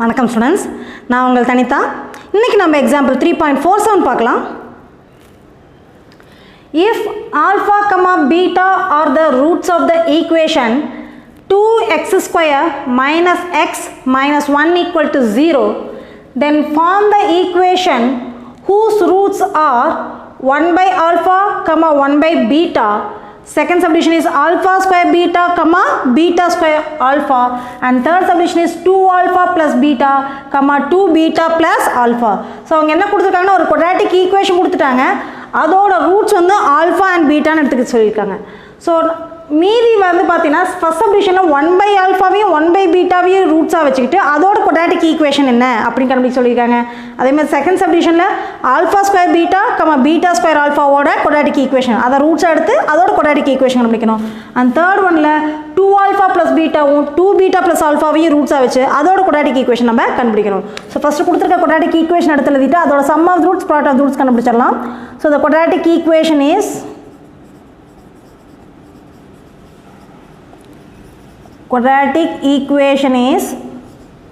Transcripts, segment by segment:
வணக்கம் ஸ்டூடெண்ட்ஸ், நான் உங்கள் தனிதா. இன்றைக்கி நம்ம எக்ஸாம்பிள் 3.47 பார்க்கலாம். If alpha comma beta are the roots of the equation 2x square minus x minus 1 equal to 0, then form the equation whose roots are 1 by alpha comma 1 by beta. Second subdivision is alpha square beta comma beta square alpha, and third subdivision is 2 alpha plus beta comma 2 beta plus alpha. So அவங்க என்ன கொடுத்துருக்காங்கன்னா ஒரு quadratic equation கொடுத்துட்டாங்க, அதோட roots வந்து alpha and பீட்டான்னு எடுத்துக்க சொல்லியிருக்காங்க. So மீதி வந்து பார்த்தீங்கன்னா ஃபர்ஸ்ட் சப்டிவிஷனில் 1 பை ஆல்ஃபாவையும் 1 பை பீட்டாவையும் ரூட்ஸாக வச்சுக்கிட்டு அதோட quadratic ஈக்குவேஷன் என்ன அப்படின்னு கண்டுபிடிக்க சொல்லியிருக்காங்க. அதேமாதிரி செகண்ட் சப்டிவிஷனில் alpha square beta comma beta square ஆல்ஃபாவோட quadratic ஈக்குவேஷன் அதை ரூட்ஸாக எடுத்து அதோட quadratic ஈக்குவேஷன் கண்டுபிடிக்கணும். அண்ட் தேர்ட் ஒனில் 2 ஆல்ஃபா ப்ளஸ் பீட்டாவும் 2 பீட்டா ப்ளஸ் ஆல்ஃபாவையும் ரூட்ஸாக வச்சு அதோட quadratic ஈக்குவேஷன் நம்ம கண்டுபிடிக்கணும். ஸோ ஃபஸ்ட்டு கொடுத்துருக்க quadratic ஈக்குவேஷன் எடுத்து எழுதிட்டு அதோட sum of roots product of roots கண்டுபிடிச்சிடலாம். So the quadratic equation is quadratic equation is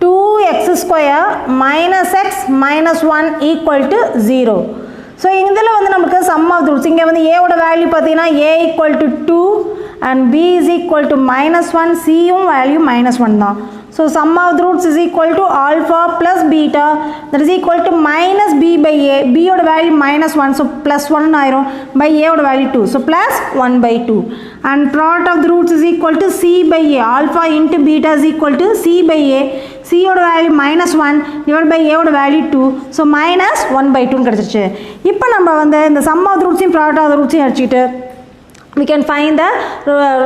2x square minus x minus 1 equal to 0. So இதில் வந்து நமக்கு sum of the roots இங்கே வந்து a ஓட வேல்யூ பார்த்தீங்கன்னா a equal to 2 and b is equal to minus 1, cயும் value minus 1 தான். So sum of the roots is equal to alpha plus beta, that is equal to minus b by a. b ஓட value minus 1, so plus 1 ஆயிரும், by a ஓட value 2, so plus 1 by 2. And product of the roots is equal to c by a. Alpha into beta is equal to c by a. c ஓட value minus 1 divided by a ஓட value 2, so minus 1 by 2 கிடச்சிருச்சு. இப்போ நம்ம வந்து இந்த sum of the roots product of the roots அடிச்சுக்கிட்டு we can find the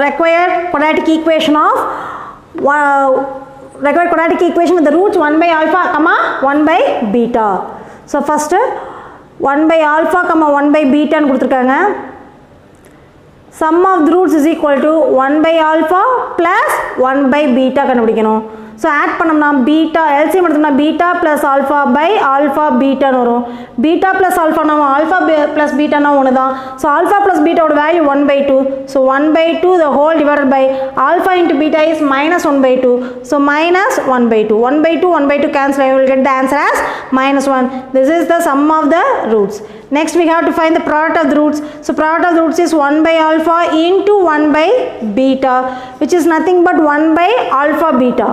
required quadratic equation of required quadratic equation with the roots 1 by alpha comma 1 by beta. So first 1 by alpha comma 1 by beta ன்னு கொடுத்துருக்காங்க. Sum of the roots is equal to 1 by alpha plus 1 by beta கண்டுபிடிக்கணும். So add பண்ணோம்னா beta LCM எடுத்தோம்னா beta plus alpha by alpha பீட்டான்னு வரும். Beta plus ஆல்ஃபானா alpha plus பீட்டானா ஒன்று தான். ஸோ ஆல்ஃபா ப்ளஸ் பீட்டாவோட value 1 by 2. So 1 by 2 the whole divided by alpha into beta is minus 1 by 2. So minus 1 by 2. 1 by 2, 1 by 2 cancel. You will get the answer as minus 1. This is the sum of the roots. Next we have to find the product of the roots. So product of the roots is 1 by alpha into 1 by beta, which is nothing but 1 by alpha beta.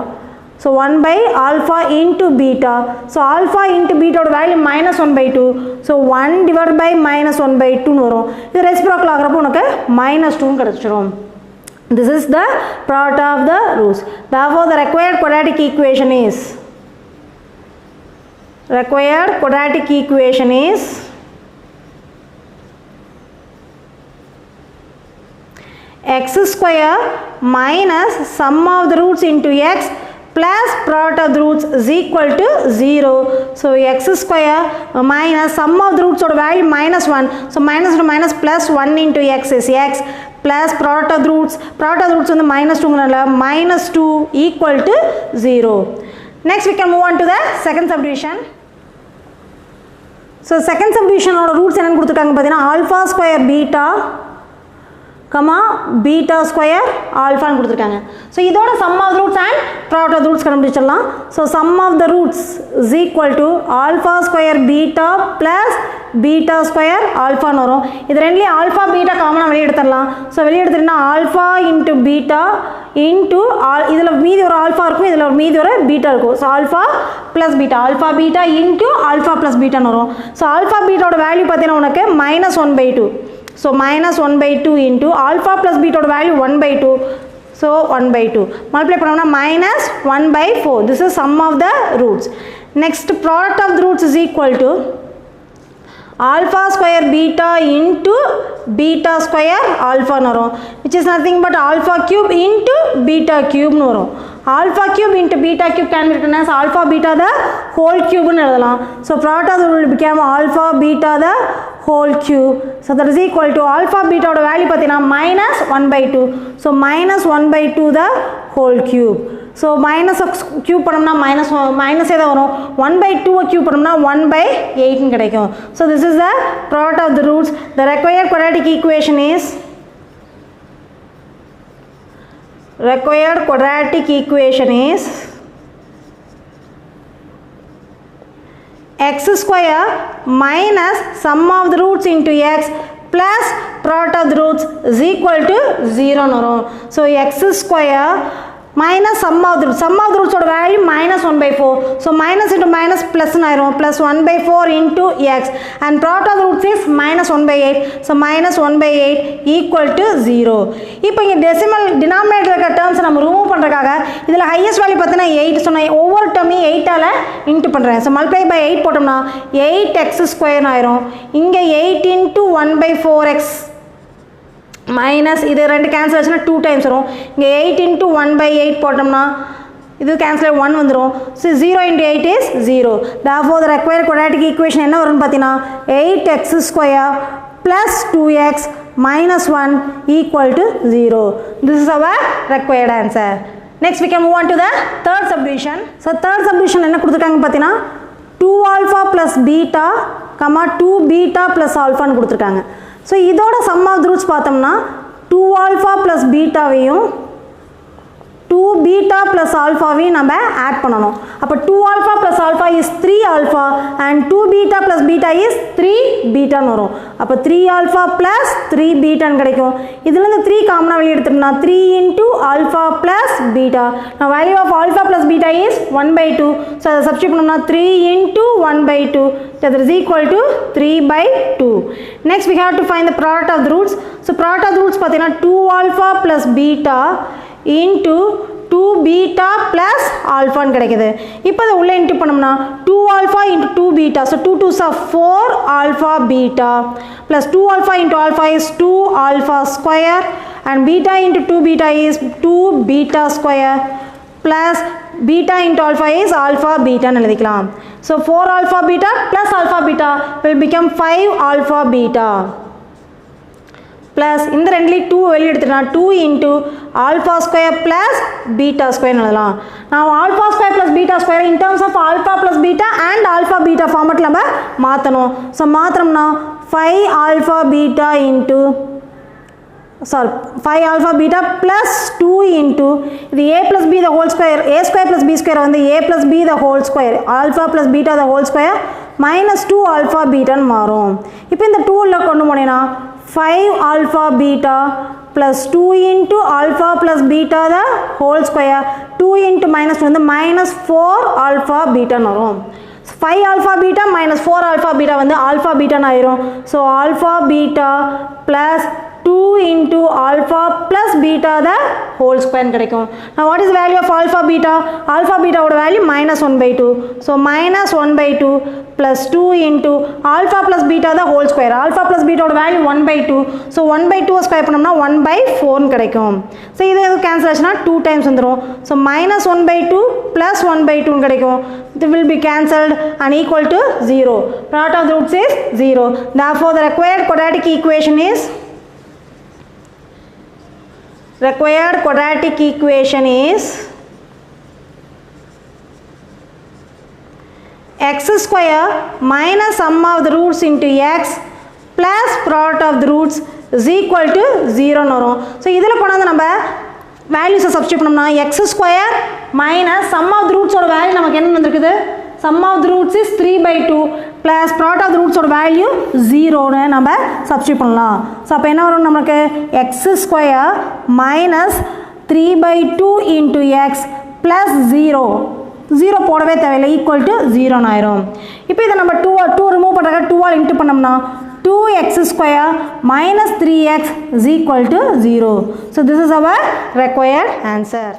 So 1 by alpha into beta. So alpha into beta ஓட value minus 1 by 2. So 1 divided by minus 1 by 2 வரும். இது reciprocal ஆகிறப்போ உனக்கு minus 2 கிடைச்சிரும். This is the product of the roots. Therefore the required quadratic equation is x square minus sum of the roots into x plus product of the roots is equal to 0. So x square minus sum of the roots oda value minus 1. So minus to minus plus 1 into x is x plus product of the roots வந்து minus 2 minus 2 equal to 0. Next we can move on to the second subdivision. So second subdivision ஓட roots என்னன்னு கொடுத்துருக்காங்க பார்த்தீங்கன்னா alpha square beta கமா beta square ஆல்ஃபான்னு கொடுத்துருக்காங்க. So இதோட sum of roots and product of roots கண்டுபிடிச்சிடலாம். So sum of the roots is equal to alpha square beta plus beta square ஆல்ஃபான்னு வரும். இது ரெண்டுலேயும் ஆல்ஃபா பீட்டா காமனாக வெளியே எடுத்துடலாம். ஸோ வெளியே எடுத்துட்டீங்கன்னா ஆல்ஃபா இன்ட்டு பீட்டா இன்ட்டு இதில் மீதி ஒரு ஆல்ஃபா இருக்கும், இதில் ஒரு மீதி ஒரு பீட்டா இருக்கும். So alpha plus beta, alpha beta into alpha plus பீட்டான்னு வரும். ஸோ ஆல்ஃபா பீட்டாவோட வேல்யூ பார்த்தீங்கன்னா உனக்கு minus 1 by 2. So minus 1 by 2 into alpha plus beta ஓட value 1 by 2. So 1 by 2. Multiply பண்ணோம்னா minus 1 by 4. This is sum of the roots. Next product of the roots is equal to alpha square beta into beta square alpha வரும், which is nothing but alpha cube into beta cube வரும். Alpha cube into beta cube can be written as alpha beta the whole cube ன்னு எழுதலாம். So product of the root became alpha beta the whole cube. So that is equal to alpha beta ஓட value பார்த்தீங்கன்னா minus 1 by 2. So minus 1 by 2 the whole cube. So minus cube பண்ணோம்னா minus ஏதா வரும், 1 by 2 cube பண்ணோம்னா 1 by 8 கிடைக்கும். So this is the product of the roots. The required quadratic equation is x square minus sum of the roots into x plus product of the roots is equal to 0 வரும். So x square minus sum of the roots ஓட value minus 1 by 4. So minus into minus plus ஆயிரும் plus 1 by 4 into x and product of the roots is minus 1 by 8. So minus 1 by 8 equal to 0. இப்போ இங்க decimal denominator இருக்க terms நம்ம remove பண்றதுக்காக இதுல highest value பார்த்தீங்கன்னா 8 சொன்னா ஒவ்வொரு டேர்மையும் 8 ஆல இன்டு பண்றேன். So multiply by 8 போட்டோம்னா 8x square ஆயிரும். இங்க 8 into 1 by 4x மைனஸ் இது ரெண்டு கேன்சல் ஆச்சுன்னா 2 டைம்ஸ் வரும். இங்கே 8 into 1 by 8 போட்டோம்னா இது கேன்சல் 1 வந்துடும். So 0 into 8 is 0. Therefore the required quadratic equation என்ன வரும்னு பார்த்தீங்கன்னா 8x square plus 2x minus 1 equal to 0. This is our required answer. Next we can move on to the third subdivision. So third subdivision என்ன கொடுத்துருக்காங்க பார்த்தீங்கன்னா 2 alpha plus beta, 2 beta plus alpha ன்னு கொடுத்துருக்காங்க. So இதோட sum of roots பார்த்தோம்னா 2 alpha plus பீட்டாவையும் 2 beta plus ஆல்ஃபாவையும் நம்ம add பண்ணணும். அப்போ 2 alpha plus alpha is 3 alpha and 2 beta plus beta is 3 பீட்டான்னு வரும். அப்போ 3 ஆல்ஃபா ப்ளஸ் 3 பீட்டான்னு கிடைக்கும். இதுலேருந்து 3 காமனாக வெளியே எடுத்தோம்னா 3 இன்ட்டு ஆல்ஃபா ப்ளஸ் பீட்டா. நான் value of alpha plus beta is 1 by 2. So அதை சப்ஸ்டியூட் பண்ணோம்னா 3 into 1 by 2 that is equal to 3 by 2. Next we have to find the product of the roots. So product of the roots பார்த்தீங்கன்னா 2 alpha plus beta into 2 beta plus alpha ன்னு கிடைக்குது. இப்போ அதை உள்ளே into பண்ணோம்னா 2 alpha into 2 beta. So 2 2s are 4 alpha beta plus 2 alpha into alpha is 2 alpha square and beta into 2 beta is 2 beta square plus beta into alpha is alpha beta ன்னு எழுதிக்கலாம். So 4 alpha beta plus alpha beta will become 5 alpha beta plus இந்த ரெண்டுலேயும் 2 வெளியே எடுத்துட்டா 2 into alpha square plus beta square எழுதலாம். Now alpha square plus beta square in terms of alpha plus beta and alpha beta ஃபார்மேட்டில் நம்ம மாற்றணும். So மாற்றோம்னா 5 alpha beta into 5 alpha beta plus 2 into the a plus b the whole square, a square plus b square வந்து a plus b the whole square, alpha plus beta the whole square minus 2 alpha beta ன்னு மாறும். இப்போ இந்த 2 உள்ள கொண்டு போனேன்னா 5 alpha beta plus 2 into alpha plus beta the whole square, 2 into minus 2 வந்து minus 4 alpha beta ன்னு வரும். 5 alpha beta minus 4 alpha beta வந்து alpha beta ன்னு ஆயிரும். So alpha beta plus 2 into alpha plus beta the whole square கிடைக்கும். Now what is the value of alpha beta? Alpha beta ஓட value minus 1 by 2. So minus 1 by 2 plus 2 into alpha plus beta the whole square. Alpha plus beta ஓட value 1 by 2. So 1 by 2 square பண்ணோம்னா 1 by 4 கிடைக்கும். So இது cancel ஆச்சுன்னா 2 times வந்துடும். So minus 1 by 2 plus 1 by 2 கிடைக்கும். It will be cancelled and equal to 0. Product of the roots is 0. Therefore the required quadratic equation is x square minus sum of the roots into x plus product of the roots is equal to 0 ன்னு வரும். So இதில் கொண்டாந்து நம்ம வேல்யூஸை substitute பண்ணோம்னா x square minus sum of the roots ஓட value நமக்கு என்ன வந்துருக்குது? sum of the roots is 3 by 2 plus product of the roots ஓட வேல்யூ 0 ன்னு நம்ம சப்ஸ்டியூட் பண்ணலாம். ஸோ அப்போ என்ன வரும் நமக்கு? x square minus 3 by 2 into x plus 0 போடவே தேவையில்லை, ஈக்குவல் டு 0 ஆயிரும். இப்போ இதை நம்ம 2 ரிமூவ் பண்ணுறதுக்கு 2 ஆல் இன்ட்டு பண்ணோம்னா 2x square minus 3x is equal to 0. So this is our required answer.